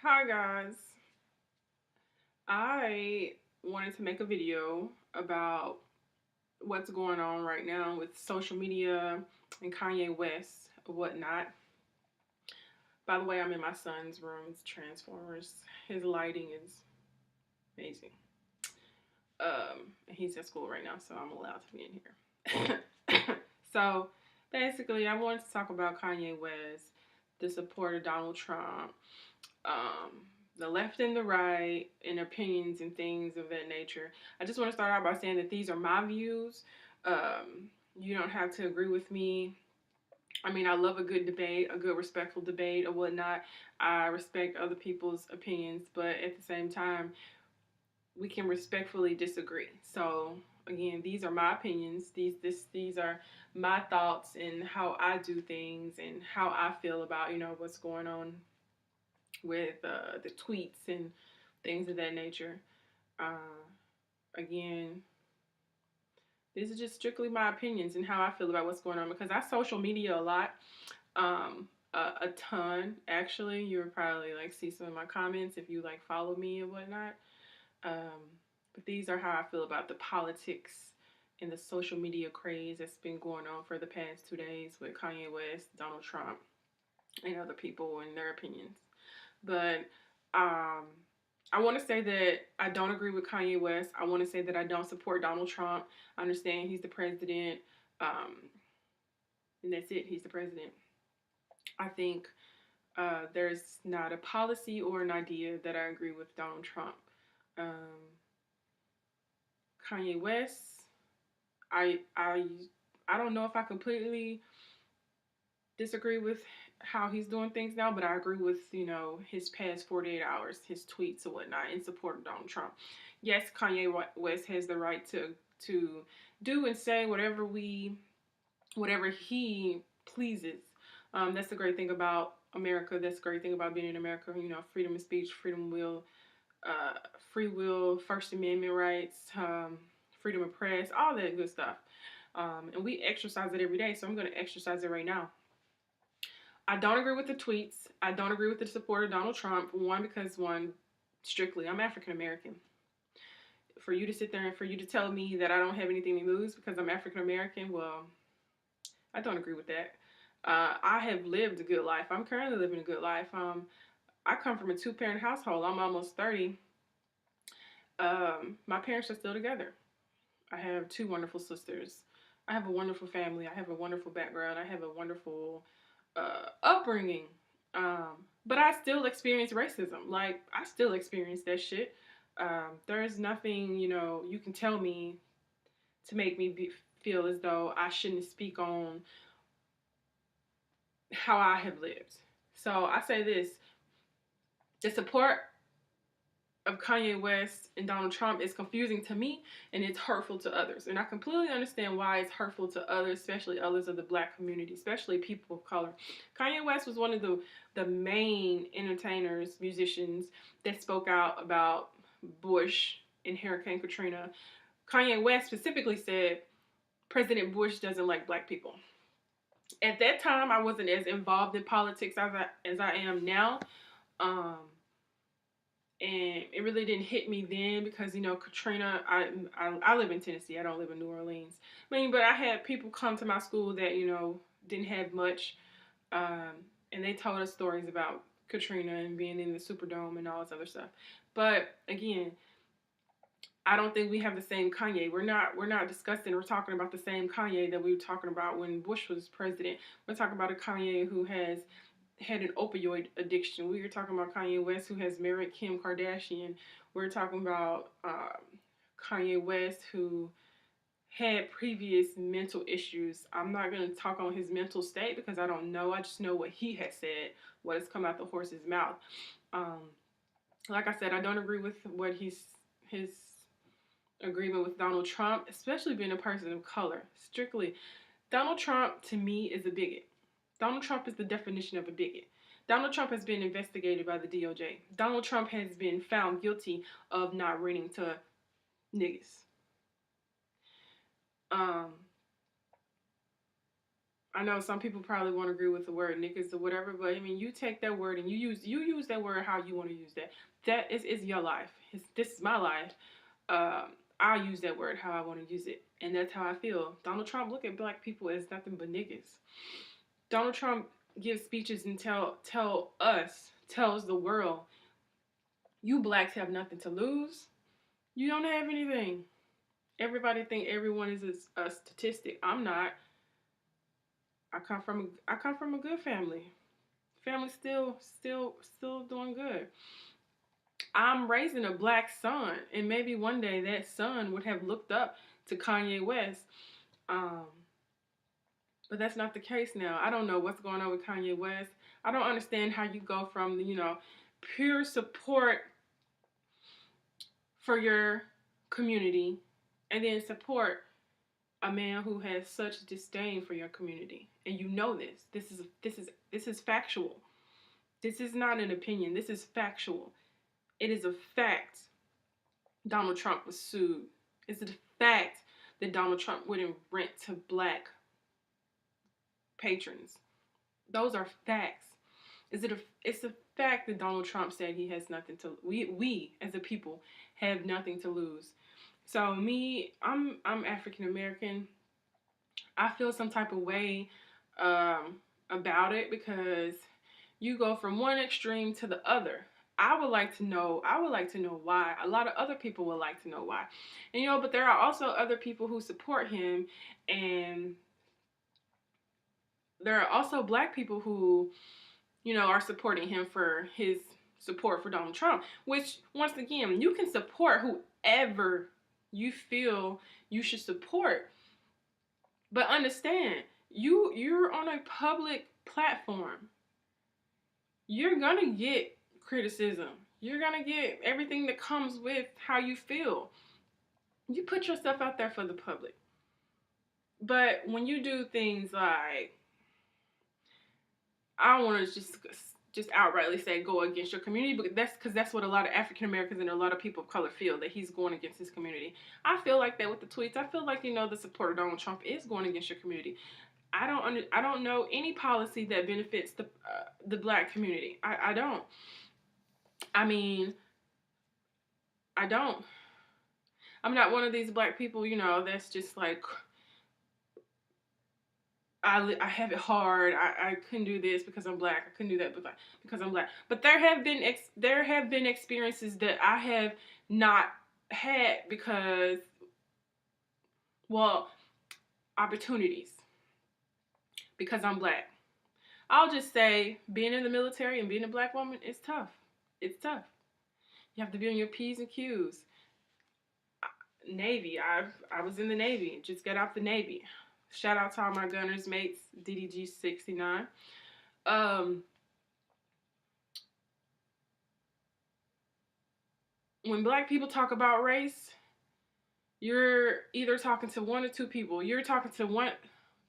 Hi guys. I wanted to make a video about what's going on right now with social media and Kanye West and whatnot. By the way, I'm in my son's room. It's Transformers. His lighting is amazing. He's at school right now, so I'm allowed to be in here. So basically, I wanted to talk about Kanye West, the support of Donald Trump, um, the left and the right, and opinions and things of that nature. I just want to start out by saying that these are my views. You don't have to agree with me. I mean, I love a good debate, a good respectful debate or whatnot. I respect other people's opinions, but at the same time, we can respectfully disagree. So again, these are my opinions. These are my thoughts and how I do things and how I feel about what's going on with the tweets and things of that nature. Uh, Again, these are just strictly my opinions and how I feel about what's going on because I social media a lot, a ton actually. You would probably like see some of my comments if you like follow me and whatnot. But these are how I feel about the politics and the social media craze that's been going on for the past 2 days with Kanye West, Donald Trump, and other people and their opinions. But um, I want to say that I don't agree with Kanye West. I want to say that I don't support Donald Trump. I understand he's the president, um, and that's it. He's the president. I think there's not a policy or an idea that I agree with Donald Trump. Um, Kanye West, I I I don't know if I completely disagree with how he's doing things now, but I agree with his past 48 hours, his tweets and whatnot in support of Donald Trump. Yes, Kanye West has the right to do and say whatever he pleases. That's the great thing about America. That's the great thing about being in America. Freedom of speech, uh, free will, First Amendment rights, freedom of press, all that good stuff. And we exercise it every day. So I'm going to exercise it right now. I don't agree with the tweets. I don't agree with the support of Donald Trump. One, strictly, I'm African American. For you to sit there and for you to tell me that I don't have anything to lose because I'm African American, well, I don't agree with that. I have lived a good life. I'm currently living a good life. I come from a two-parent household. I'm almost 30. My parents are still together. I have two wonderful sisters. I have a wonderful family. I have a wonderful background. I have a wonderful upbringing. But I still experience racism. Like, I still experience that shit. There is nothing, you can tell me to make me feel as though I shouldn't speak on how I have lived. So I say this: the support of Kanye West and Donald Trump is confusing to me and it's hurtful to others. And I completely understand why it's hurtful to others, especially others of the black community, especially people of color. Kanye West was one of the main entertainers, musicians that spoke out about Bush and Hurricane Katrina. Kanye West specifically said President Bush doesn't like black people. At that time, I wasn't as involved in politics as I am now. Um, and it really didn't hit me then because Katrina. I live in Tennessee. I don't live in New Orleans. But I had people come to my school that didn't have much, and they told us stories about Katrina and being in the Superdome and all this other stuff. But again, I don't think we have the same Kanye. We're not discussing or talking about the same Kanye that we were talking about when Bush was president. We're talking about a Kanye who has had an opioid addiction. We were talking about Kanye West, who has married Kim Kardashian. We're talking about Kanye West, who had previous mental issues. I'm not going to talk on his mental state because I don't know. I just know what he has said, what has come out the horse's mouth. Like I said, I don't agree with what his agreement with Donald Trump, especially being a person of color. Strictly, Donald Trump to me is a bigot. Donald Trump is the definition of a bigot. Donald Trump has been investigated by the DOJ. Donald Trump has been found guilty of not renting to niggas. Um, I know some people probably won't agree with the word niggas or whatever, but I mean, you take that word and you use that word how you want to use that. That is your life. This is my life. I'll use that word how I want to use it, and that's how I feel. Donald Trump look at black people as nothing but niggas. Donald Trump gives speeches and tells the world, you blacks have nothing to lose. You don't have anything. Everybody think everyone is a statistic. I'm not. I come from a good family. Family's still doing good. I'm raising a black son, and maybe one day that son would have looked up to Kanye West. Um, but that's not the case now. I don't know what's going on with Kanye West. I don't understand how you go from pure support for your community and then support a man who has such disdain for your community. And you know this. This is factual. This is not an opinion. This is factual. It is a fact Donald Trump was sued. It's a fact that Donald Trump wouldn't rent to black patrons. Those are facts. It's a fact that Donald Trump said he has nothing to we as a people have nothing to lose. So me, I'm African American. I feel some type of way about it because you go from one extreme to the other. I would like to know why. A lot of other people would like to know why. And but there are also other people who support him, and there are also black people who, are supporting him for his support for Donald Trump, which once again, you can support whoever you feel you should support. But understand, you're on a public platform. You're going to get criticism. You're going to get everything that comes with how you feel. You put yourself out there for the public. But when you do things like, I don't want to just outrightly say go against your community, but that's what a lot of African Americans and a lot of people of color feel, that he's going against his community. I feel like that with the tweets. I feel like the support of Donald Trump is going against your community. I don't know any policy that benefits the black community. I don't. I mean, I don't. I'm not one of these black people, that's just like, I have it hard. I couldn't do this because I'm black. I couldn't do that because I'm black. But there have been experiences that I have not had because, opportunities, because I'm black. I'll just say being in the military and being a black woman is tough. It's tough. You have to be on your P's and Q's. Navy. I was in the Navy. Just got out the Navy. Shout out to all my gunners mates, DDG 69. When black people talk about race, you're either talking to one or two people. You're talking to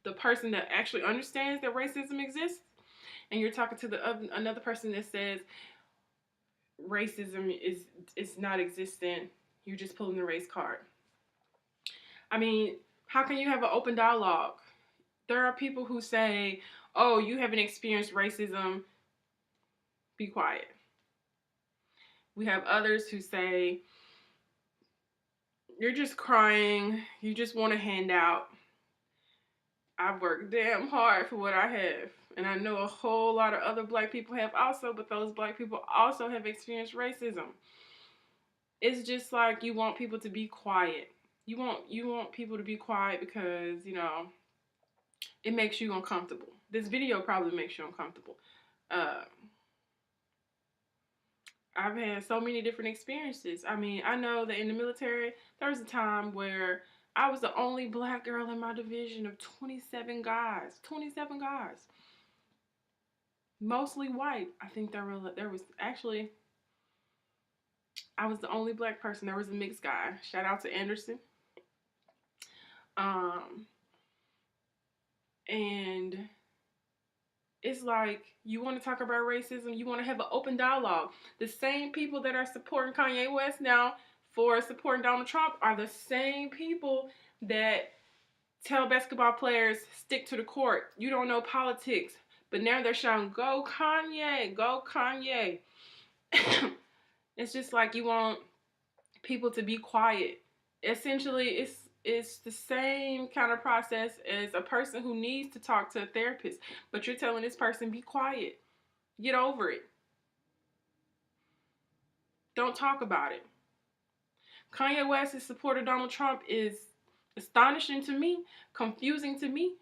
the person that actually understands that racism exists, and you're talking to another person that says racism is not existent. You're just pulling the race card. I mean, how can you have an open dialogue? There are people who say, oh, you haven't experienced racism, be quiet. We have others who say, you're just crying, you just want a handout. I've worked damn hard for what I have. And I know a whole lot of other black people have also, but those black people also have experienced racism. It's just like you want people to be quiet. You want people to be quiet because, it makes you uncomfortable. This video probably makes you uncomfortable. I've had so many different experiences. I mean, I know that in the military, there was a time where I was the only black girl in my division of 27 guys. 27 guys. Mostly white. I think there was actually, I was the only black person. There was a mixed guy. Shout out to Anderson. And it's like, you want to talk about racism, you want to have an open dialogue. The same people that are supporting Kanye West now for supporting Donald Trump are the same people that tell basketball players, stick to the court. You don't know politics. But now they're shouting, go Kanye, go Kanye. It's just like you want people to be quiet. Essentially, it's the same kind of process as a person who needs to talk to a therapist, but you're telling this person, be quiet. Get over it. Don't talk about it. Kanye West's support of Donald Trump is astonishing to me, confusing to me.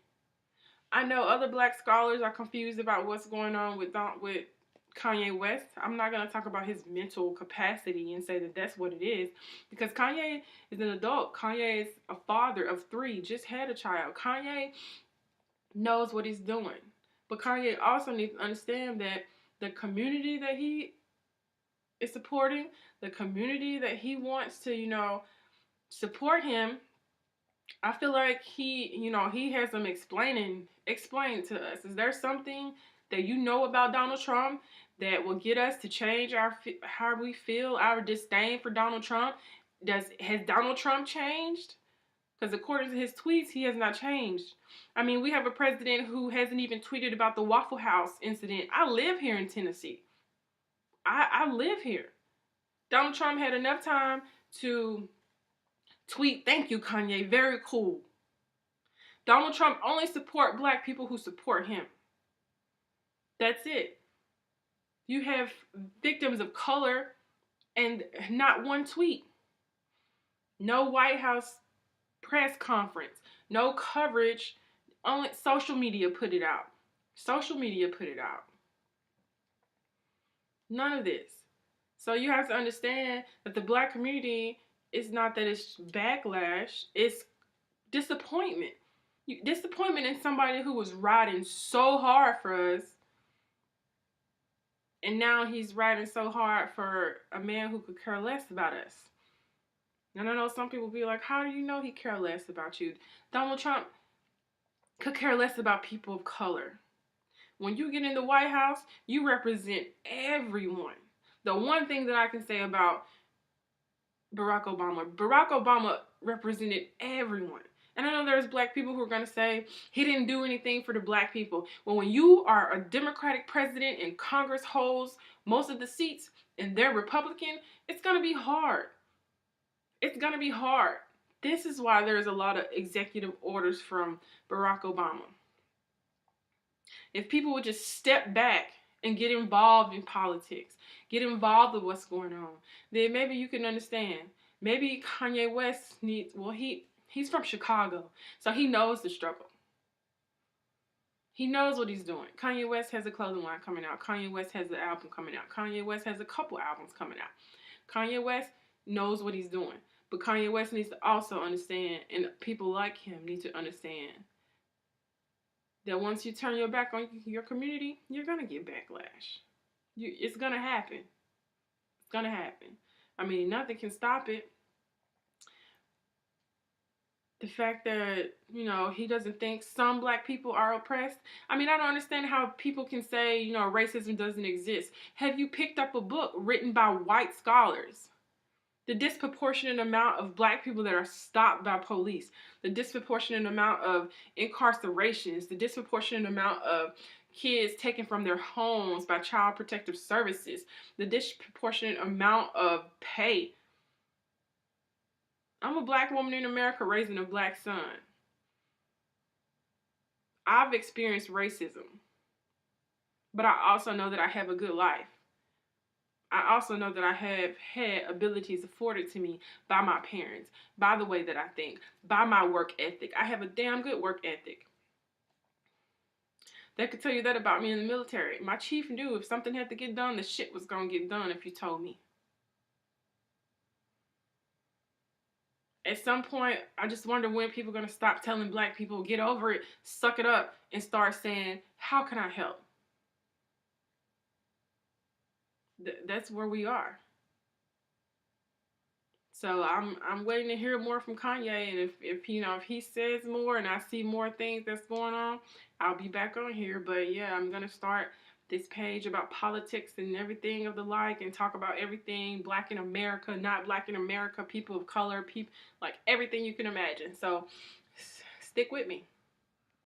I know other black scholars are confused about what's going on with Kanye West. I'm not going to talk about his mental capacity and say that that's what it is, because Kanye is an adult. Kanye is a father of 3, just had a child. Kanye knows what he's doing. But Kanye also needs to understand that the community that he is supporting, the community that he wants to, support him, I feel like he has some explain to us. Is there something that you know about Donald Trump that will get us to change how we feel, our disdain for Donald Trump? Has Donald Trump changed? Because according to his tweets, he has not changed. I mean, we have a president who hasn't even tweeted about the Waffle House incident. I live here in Tennessee. I live here. Donald Trump had enough time to tweet, thank you, Kanye, very cool. Donald Trump only support black people who support him. That's it. You have victims of color and not one tweet. No White House press conference. No coverage. Only social media put it out. Social media put it out. None of this. So you have to understand that the black community is not that it's backlash. It's disappointment. Disappointment in somebody who was riding so hard for us, and now he's riding so hard for a man who could care less about us. And I know some people be like, how do you know he care less about you? Donald Trump could care less about people of color. When you get in the White House, you represent everyone. The one thing that I can say about Barack Obama represented everyone. And I know there's black people who are going to say he didn't do anything for the black people. Well, when you are a Democratic president and Congress holds most of the seats and they're Republican, it's going to be hard. It's going to be hard. This is why there's a lot of executive orders from Barack Obama. If people would just step back and get involved in politics, get involved with what's going on, then maybe you can understand. Maybe Kanye West he's from Chicago, so he knows the struggle. He knows what he's doing. Kanye West has a clothing line coming out. Kanye West has an album coming out. Kanye West has a couple albums coming out. Kanye West knows what he's doing. But Kanye West needs to also understand, and people like him need to understand, that once you turn your back on your community, you're going to get backlash. It's going to happen. It's going to happen. I mean, nothing can stop it. The fact that, he doesn't think some black people are oppressed. I mean, I don't understand how people can say, racism doesn't exist. Have you picked up a book written by white scholars? The disproportionate amount of black people that are stopped by police, the disproportionate amount of incarcerations, the disproportionate amount of kids taken from their homes by Child Protective Services, the disproportionate amount of pay. I'm a black woman in America raising a black son. I've experienced racism, but I also know that I have a good life. I also know that I have had abilities afforded to me by my parents, by the way that I think, by my work ethic. I have a damn good work ethic. They could tell you that about me in the military. My chief knew if something had to get done, the shit was going to get done if you told me. At some point, I just wonder when people are going to stop telling black people, get over it, suck it up, and start saying, how can I help? That's where we are. So I'm waiting to hear more from Kanye, and if he says more and I see more things that's going on, I'll be back on here. But yeah, I'm gonna start this page about politics and everything of the like, and talk about everything black in America, not black in America, people of color, people, like everything you can imagine. So stick with me.